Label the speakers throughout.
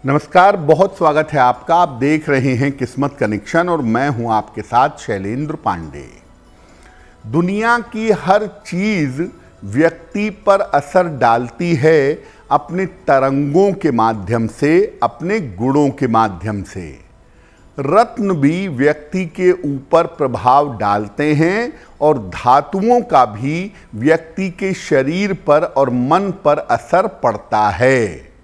Speaker 1: नमस्कार, बहुत स्वागत है आपका। आप देख रहे हैं किस्मत कनेक्शन और मैं हूं आपके साथ शैलेंद्र पांडे। दुनिया की हर चीज व्यक्ति पर असर डालती है अपने तरंगों के माध्यम से, अपने गुणों के माध्यम से। रत्न भी व्यक्ति के ऊपर प्रभाव डालते हैं और धातुओं का भी व्यक्ति के शरीर पर और मन पर असर पड़ता है।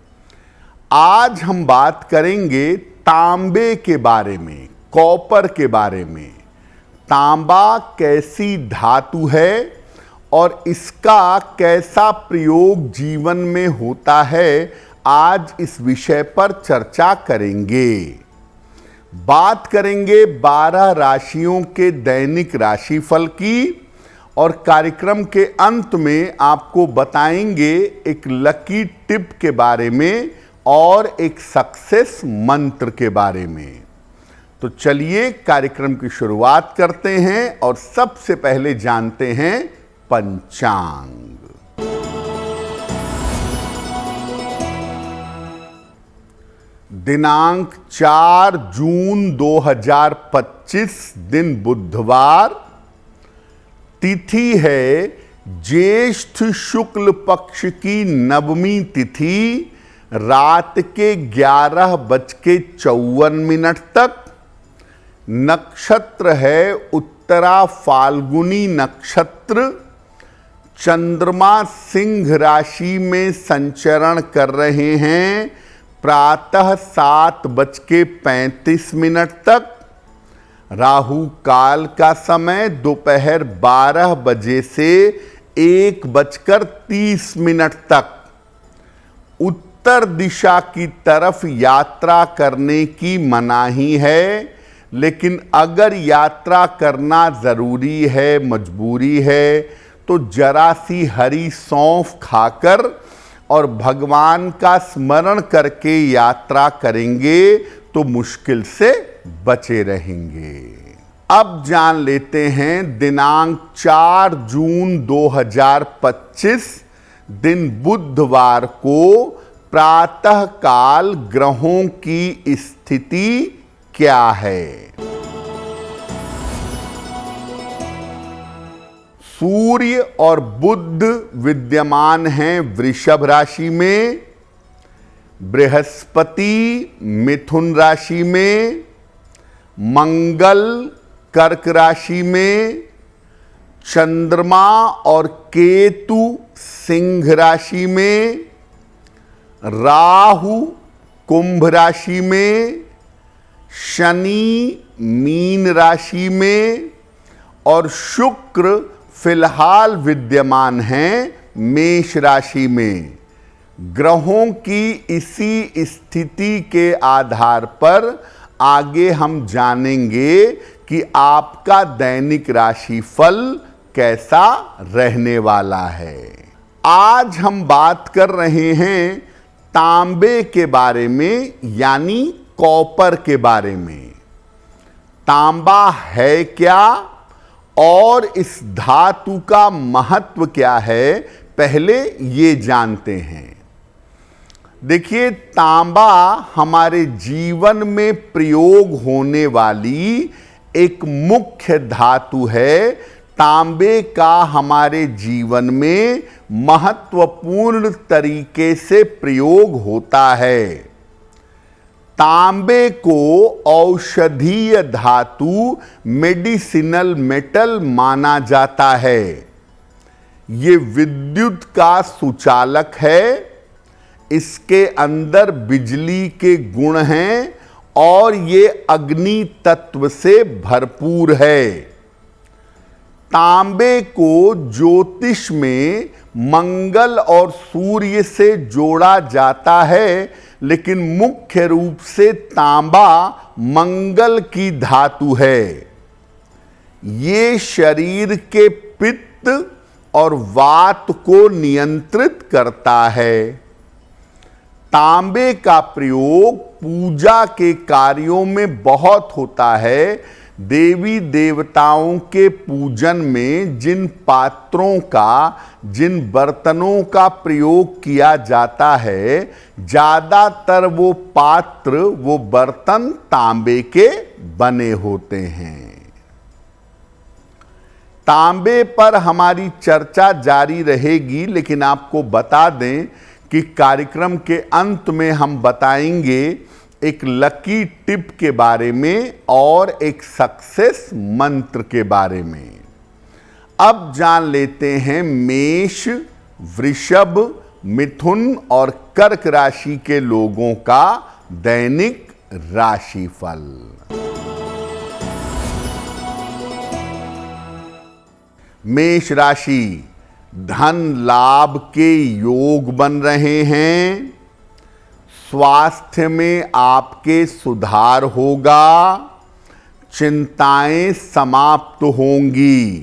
Speaker 1: आज हम बात करेंगे तांबे के बारे में, कॉपर के बारे में। तांबा कैसी धातु है और इसका कैसा प्रयोग जीवन में होता है, आज इस विषय पर चर्चा करेंगे। बात करेंगे 12 राशियों के दैनिक राशिफल की और कार्यक्रम के अंत में आपको बताएंगे एक लकी टिप के बारे में और एक सक्सेस मंत्र के बारे में। तो चलिए कार्यक्रम की शुरुआत करते हैं और सबसे पहले जानते हैं पंचांग। दिनांक 4 जून 2025, दिन बुधवार। तिथि है ज्येष्ठ शुक्ल पक्ष की नवमी तिथि, रात के 11:54 तक। नक्षत्र है उत्तरा फाल्गुनी नक्षत्र। चंद्रमा सिंह राशि में संचरण कर रहे हैं प्रातः 7:35 तक। राहु काल का समय दोपहर 12 बजे से 1:30 तक। उत्तर दिशा की तरफ यात्रा करने की मनाही है, लेकिन अगर यात्रा करना जरूरी है, मजबूरी है, तो जरा सी हरी सौंफ खाकर और भगवान का स्मरण करके यात्रा करेंगे तो मुश्किल से बचे रहेंगे। अब जान लेते हैं दिनांक 4 जून 2025, दिन बुधवार को प्रातः काल ग्रहों की स्थिति क्या है। सूर्य और बुध विद्यमान हैं वृषभ राशि में, बृहस्पति मिथुन राशि में, मंगल कर्क राशि में, चंद्रमा और केतु सिंह राशि में, राहु कुंभ राशि में, शनि मीन राशि में और शुक्र फिलहाल विद्यमान हैं मेष राशि में। ग्रहों की इसी स्थिति के आधार पर आगे हम जानेंगे कि आपका दैनिक राशिफल कैसा रहने वाला है। आज हम बात कर रहे हैं तांबे के बारे में, यानी कॉपर के बारे में। तांबा है क्या और इस धातु का महत्व क्या है, पहले ये जानते हैं। देखिए, तांबा हमारे जीवन में प्रयोग होने वाली एक मुख्य धातु है। तांबे का हमारे जीवन में महत्वपूर्ण तरीके से प्रयोग होता है। तांबे को औषधीय धातु, मेडिसिनल मेटल माना जाता है। ये विद्युत का सुचालक है, इसके अंदर बिजली के गुण हैं और ये अग्नि तत्व से भरपूर है। तांबे को ज्योतिष में मंगल और सूर्य से जोड़ा जाता है, लेकिन मुख्य रूप से तांबा मंगल की धातु है। ये शरीर के पित्त और वात को नियंत्रित करता है। तांबे का प्रयोग पूजा के कार्यों में बहुत होता है, देवी देवताओं के पूजन में जिन पात्रों का, जिन बर्तनों का प्रयोग किया जाता है, ज्यादातर वो पात्र, वो बर्तन तांबे के बने होते हैं। तांबे पर हमारी चर्चा जारी रहेगी, लेकिन आपको बता दें कि कार्यक्रम के अंत में हम बताएंगे एक लकी टिप के बारे में और एक सक्सेस मंत्र के बारे में। अब जान लेते हैं मेष, वृषभ, मिथुन और कर्क राशि के लोगों का दैनिक राशिफल। मेष राशि, धन लाभ के योग बन रहे हैं। स्वास्थ्य में आपके सुधार होगा। चिंताएं समाप्त होंगी।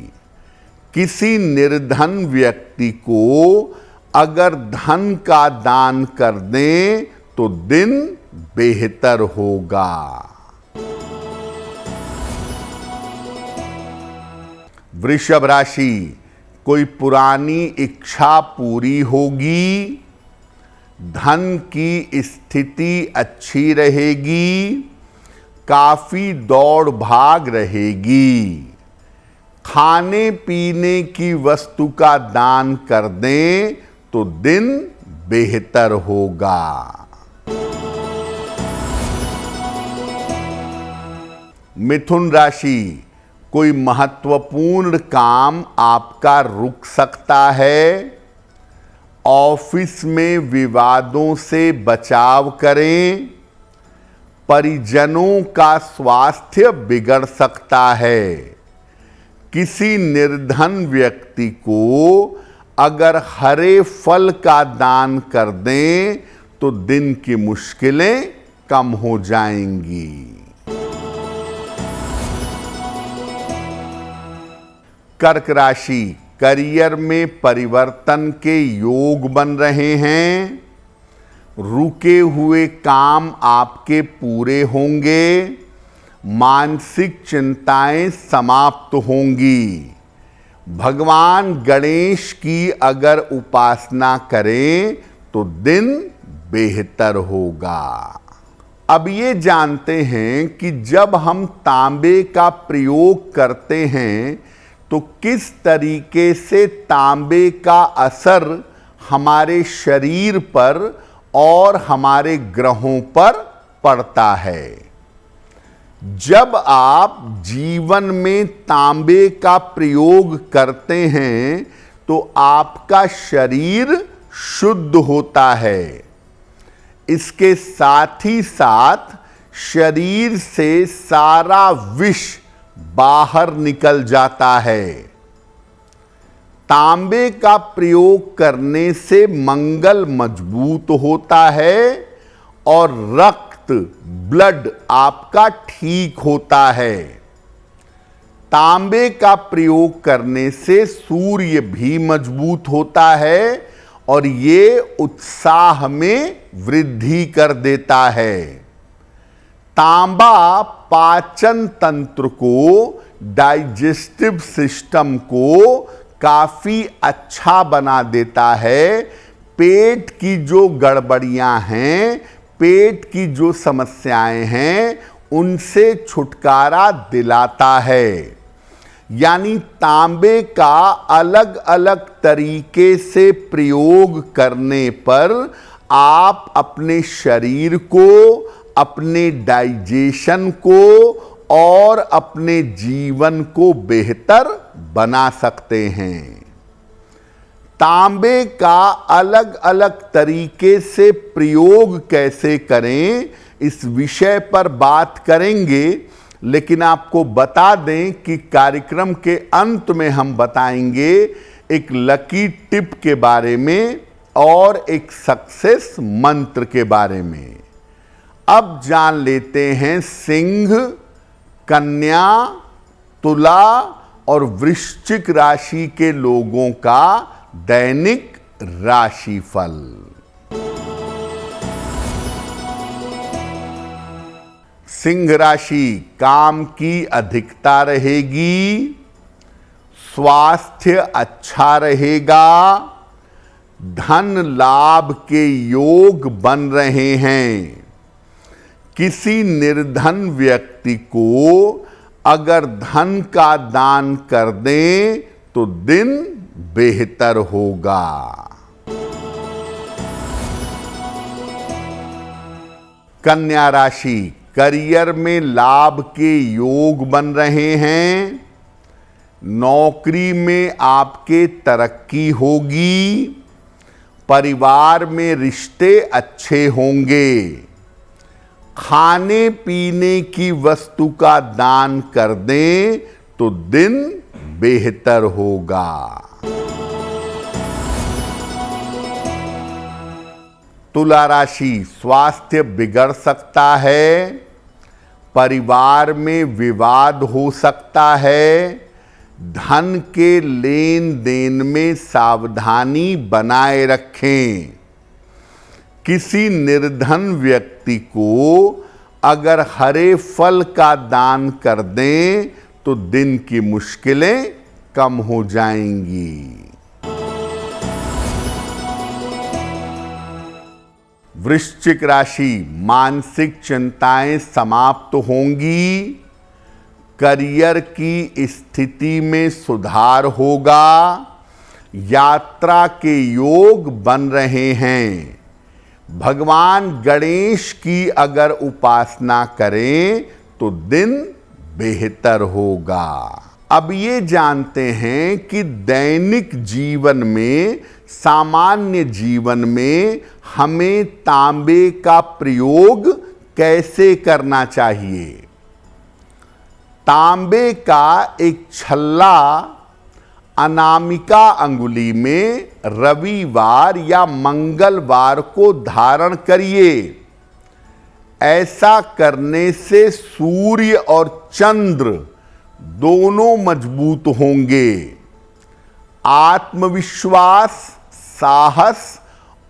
Speaker 1: किसी निर्धन व्यक्ति को अगर धन का दान कर दें तो दिन बेहतर होगा। वृषभ राशि, कोई पुरानी इच्छा पूरी होगी। धन की स्थिति अच्छी रहेगी। काफी दौड़ भाग रहेगी। खाने पीने की वस्तु का दान कर दें तो दिन बेहतर होगा। मिथुन राशि, कोई महत्वपूर्ण काम आपका रुक सकता है। ऑफिस में विवादों से बचाव करें। परिजनों का स्वास्थ्य बिगड़ सकता है। किसी निर्धन व्यक्ति को अगर हरे फल का दान कर दें तो दिन की मुश्किलें कम हो जाएंगी। कर्क राशि, करियर में परिवर्तन के योग बन रहे हैं। रुके हुए काम आपके पूरे होंगे। मानसिक चिंताएं समाप्त होंगी। भगवान गणेश की अगर उपासना करें तो दिन बेहतर होगा। अब ये जानते हैं कि जब हम तांबे का प्रयोग करते हैं तो किस तरीके से तांबे का असर हमारे शरीर पर और हमारे ग्रहों पर पड़ता है। जब आप जीवन में तांबे का प्रयोग करते हैं तो आपका शरीर शुद्ध होता है। इसके साथ ही साथ शरीर से सारा विष बाहर निकल जाता है। तांबे का प्रयोग करने से मंगल मजबूत होता है और रक्त, ब्लड आपका ठीक होता है। तांबे का प्रयोग करने से सूर्य भी मजबूत होता है और ये उत्साह में वृद्धि कर देता है। तांबा पाचन तंत्र को, डाइजेस्टिव सिस्टम को काफी अच्छा बना देता है। पेट की जो गड़बड़ियां हैं, पेट की जो समस्याएं हैं, उनसे छुटकारा दिलाता है। यानी तांबे का अलग अलग तरीके से प्रयोग करने पर आप अपने शरीर को, अपने डाइजेशन को और अपने जीवन को बेहतर बना सकते हैं। तांबे का अलग अलग तरीके से प्रयोग कैसे करें, इस विषय पर बात करेंगे, लेकिन आपको बता दें कि कार्यक्रम के अंत में हम बताएंगे एक लकी टिप के बारे में और एक सक्सेस मंत्र के बारे में। अब जान लेते हैं सिंह, कन्या, तुला और वृश्चिक राशि के लोगों का दैनिक राशिफल। सिंह राशि, काम की अधिकता रहेगी, स्वास्थ्य अच्छा रहेगा, धन लाभ के योग बन रहे हैं। किसी निर्धन व्यक्ति को अगर धन का दान कर दें तो दिन बेहतर होगा। कन्या राशि, करियर में लाभ के योग बन रहे हैं, नौकरी में आपके तरक्की होगी, परिवार में रिश्ते अच्छे होंगे, खाने पीने की वस्तु का दान कर दें तो दिन बेहतर होगा। तुला राशि, स्वास्थ्य बिगड़ सकता है, परिवार में विवाद हो सकता है, धन के लेन देन में सावधानी बनाए रखें। किसी निर्धन व्यक्ति को अगर हरे फल का दान कर दें तो दिन की मुश्किलें कम हो जाएंगी। वृश्चिक राशि, मानसिक चिंताएं समाप्त होंगी, करियर की स्थिति में सुधार होगा, यात्रा के योग बन रहे हैं। भगवान गणेश की अगर उपासना करें तो दिन बेहतर होगा। अब ये जानते हैं कि दैनिक जीवन में, सामान्य जीवन में हमें तांबे का प्रयोग कैसे करना चाहिए। तांबे का एक छल्ला अनामिका अंगुली में रविवार या मंगलवार को धारण करिए। ऐसा करने से सूर्य और चंद्र दोनों मजबूत होंगे। आत्मविश्वास, साहस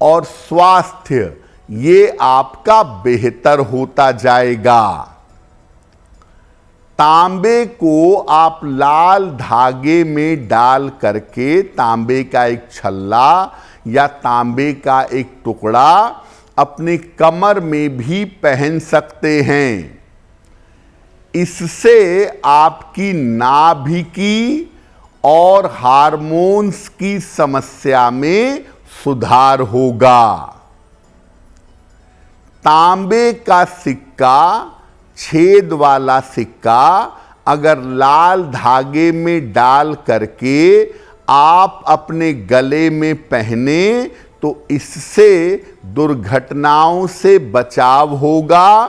Speaker 1: और स्वास्थ्य ये आपका बेहतर होता जाएगा। तांबे को आप लाल धागे में डाल करके तांबे का एक छल्ला या तांबे का एक टुकड़ा अपने कमर में भी पहन सकते हैं। इससे आपकी नाभि की और हार्मोन्स की समस्या में सुधार होगा। तांबे का सिक्का, छेद वाला सिक्का अगर लाल धागे में डाल करके आप अपने गले में पहने तो इससे दुर्घटनाओं से बचाव होगा।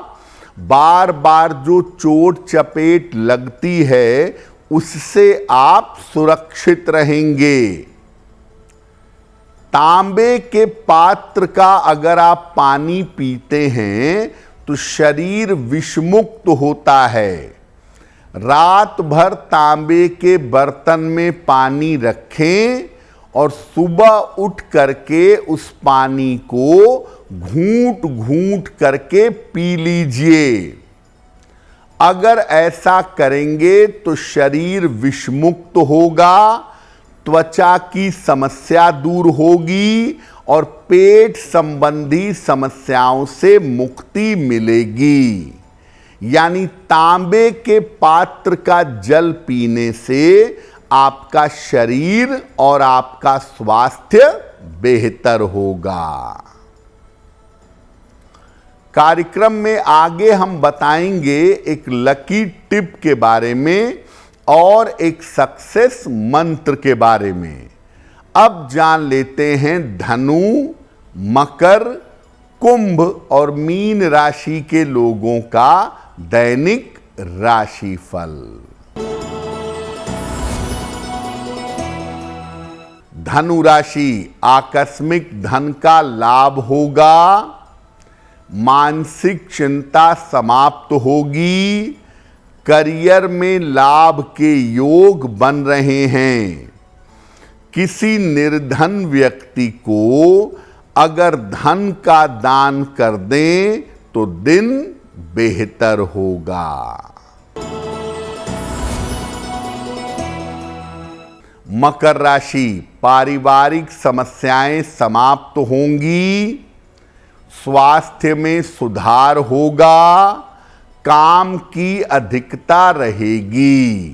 Speaker 1: बार बार जो चोट चपेट लगती है उससे आप सुरक्षित रहेंगे। तांबे के पात्र का अगर आप पानी पीते हैं तो शरीर विषमुक्त होता है। रात भर तांबे के बर्तन में पानी रखें और सुबह उठ करके उस पानी को घूंट घूंट करके पी लीजिए। अगर ऐसा करेंगे तो शरीर विषमुक्त होगा, त्वचा की समस्या दूर होगी और पेट संबंधी समस्याओं से मुक्ति मिलेगी। यानी तांबे के पात्र का जल पीने से आपका शरीर और आपका स्वास्थ्य बेहतर होगा। कार्यक्रम में आगे हम बताएंगे एक लकी टिप के बारे में और एक सक्सेस मंत्र के बारे में। अब जान लेते हैं धनु, मकर, कुंभ और मीन राशि के लोगों का दैनिक राशिफल। धनु राशि, आकस्मिक धन का लाभ होगा, मानसिक चिंता समाप्त होगी, करियर में लाभ के योग बन रहे हैं। किसी निर्धन व्यक्ति को अगर धन का दान कर दें तो दिन बेहतर होगा। मकर राशि, पारिवारिक समस्याएं समाप्त होंगी, स्वास्थ्य में सुधार होगा, काम की अधिकता रहेगी।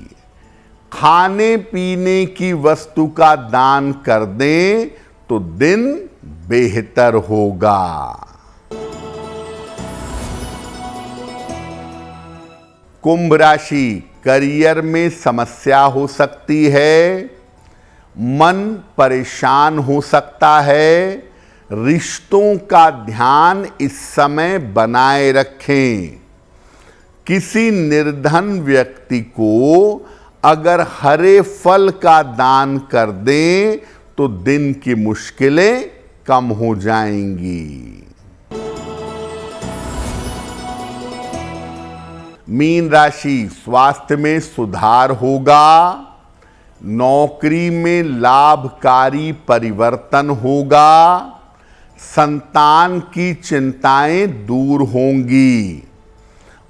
Speaker 1: खाने पीने की वस्तु का दान कर दें तो दिन बेहतर होगा। कुंभ राशि, करियर में समस्या हो सकती है, मन परेशान हो सकता है। रिश्तों का ध्यान इस समय बनाए रखें। किसी निर्धन व्यक्ति को अगर हरे फल का दान कर दें तो दिन की मुश्किलें कम हो जाएंगी। मीन राशि, स्वास्थ्य में सुधार होगा, नौकरी में लाभकारी परिवर्तन होगा, संतान की चिंताएं दूर होंगी।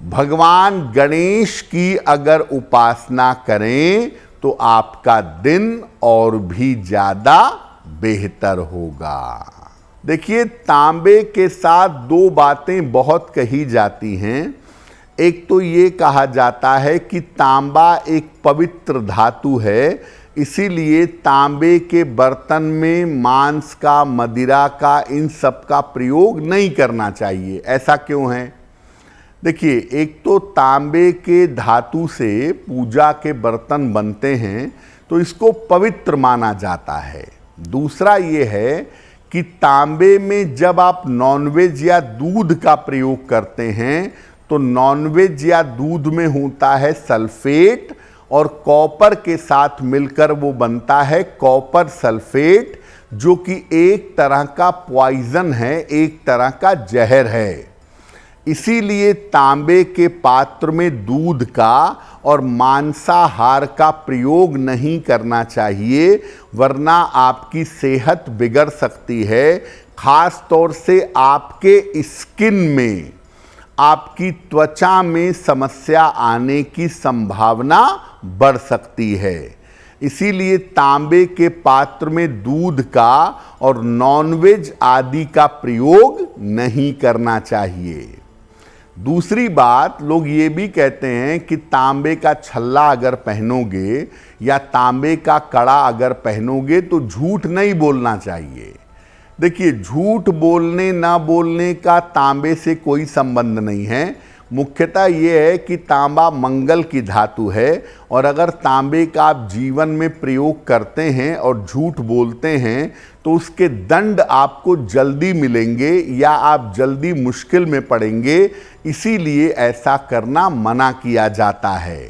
Speaker 1: भगवान गणेश की अगर उपासना करें तो आपका दिन और भी ज्यादा बेहतर होगा। देखिए, तांबे के साथ दो बातें बहुत कही जाती हैं। एक तो ये कहा जाता है कि तांबा एक पवित्र धातु है, इसीलिए तांबे के बर्तन में मांस का, मदिरा का, इन सब का प्रयोग नहीं करना चाहिए। ऐसा क्यों है? देखिए, एक तो तांबे के धातु से पूजा के बर्तन बनते हैं तो इसको पवित्र माना जाता है। दूसरा ये है कि तांबे में जब आप नॉनवेज या दूध का प्रयोग करते हैं तो नॉनवेज या दूध में होता है सल्फेट और कॉपर के साथ मिलकर वो बनता है कॉपर सल्फेट, जो कि एक तरह का पॉइजन है, एक तरह का जहर है। इसीलिए तांबे के पात्र में दूध का और मांसाहार का प्रयोग नहीं करना चाहिए, वरना आपकी सेहत बिगड़ सकती है। खास तौर से आपके स्किन में, आपकी त्वचा में समस्या आने की संभावना बढ़ सकती है। इसीलिए तांबे के पात्र में दूध का और नॉनवेज आदि का प्रयोग नहीं करना चाहिए। दूसरी बात, लोग ये भी कहते हैं कि तांबे का छल्ला अगर पहनोगे या तांबे का कड़ा अगर पहनोगे तो झूठ नहीं बोलना चाहिए। देखिए, झूठ बोलने ना बोलने का तांबे से कोई संबंध नहीं है। मुख्यतः ये है कि तांबा मंगल की धातु है और अगर तांबे का आप जीवन में प्रयोग करते हैं और झूठ बोलते हैं तो उसके दंड आपको जल्दी मिलेंगे या आप जल्दी मुश्किल में पड़ेंगे। इसीलिए ऐसा करना मना किया जाता है।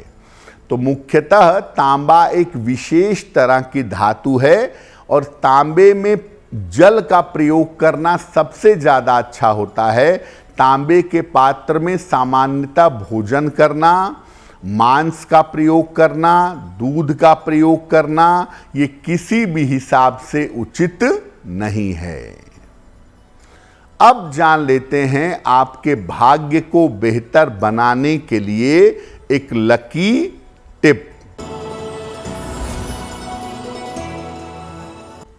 Speaker 1: तो मुख्यतः तांबा एक विशेष तरह की धातु है और तांबे में जल का प्रयोग करना सबसे ज़्यादा अच्छा होता है। तांबे के पात्र में सामान्यतः भोजन करना, मांस का प्रयोग करना, दूध का प्रयोग करना, ये किसी भी हिसाब से उचित नहीं है। अब जान लेते हैं आपके भाग्य को बेहतर बनाने के लिए एक लकी टिप।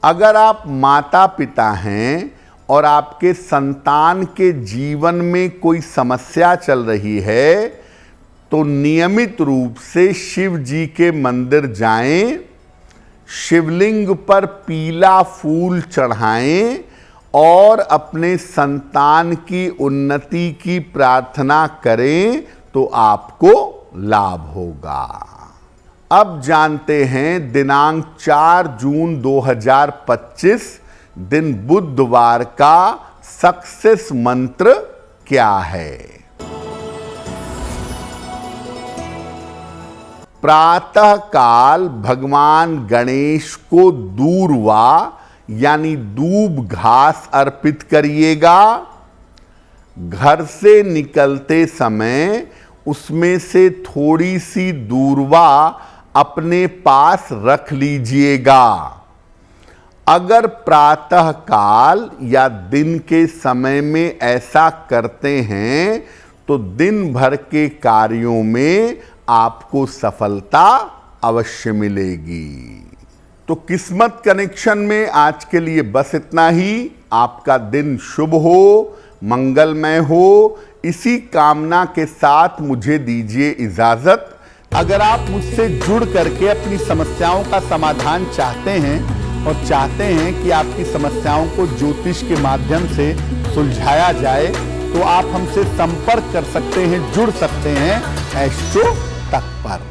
Speaker 1: अगर आप माता पिता हैं और आपके संतान के जीवन में कोई समस्या चल रही है तो नियमित रूप से शिव जी के मंदिर जाएं, शिवलिंग पर पीला फूल चढ़ाएं और अपने संतान की उन्नति की प्रार्थना करें तो आपको लाभ होगा। अब जानते हैं दिनांक 4 जून 2025 दिन बुधवार का सक्सेस मंत्र क्या है। प्रातः काल भगवान गणेश को दूर्वा यानी दूब घास अर्पित करिएगा। घर से निकलते समय उसमें से थोड़ी सी दूर्वा अपने पास रख लीजिएगा। अगर प्रातः काल या दिन के समय में ऐसा करते हैं तो दिन भर के कार्यों में आपको सफलता अवश्य मिलेगी। तो किस्मत कनेक्शन में आज के लिए बस इतना ही। आपका दिन शुभ हो, मंगलमय हो, इसी कामना के साथ मुझे दीजिए इजाजत। अगर आप मुझसे जुड़ करके अपनी समस्याओं का समाधान चाहते हैं और चाहते हैं कि आपकी समस्याओं को ज्योतिष के माध्यम से सुलझाया जाए, तो आप हमसे संपर्क कर सकते हैं, जुड़ सकते हैं एस्ट्रो तक पर।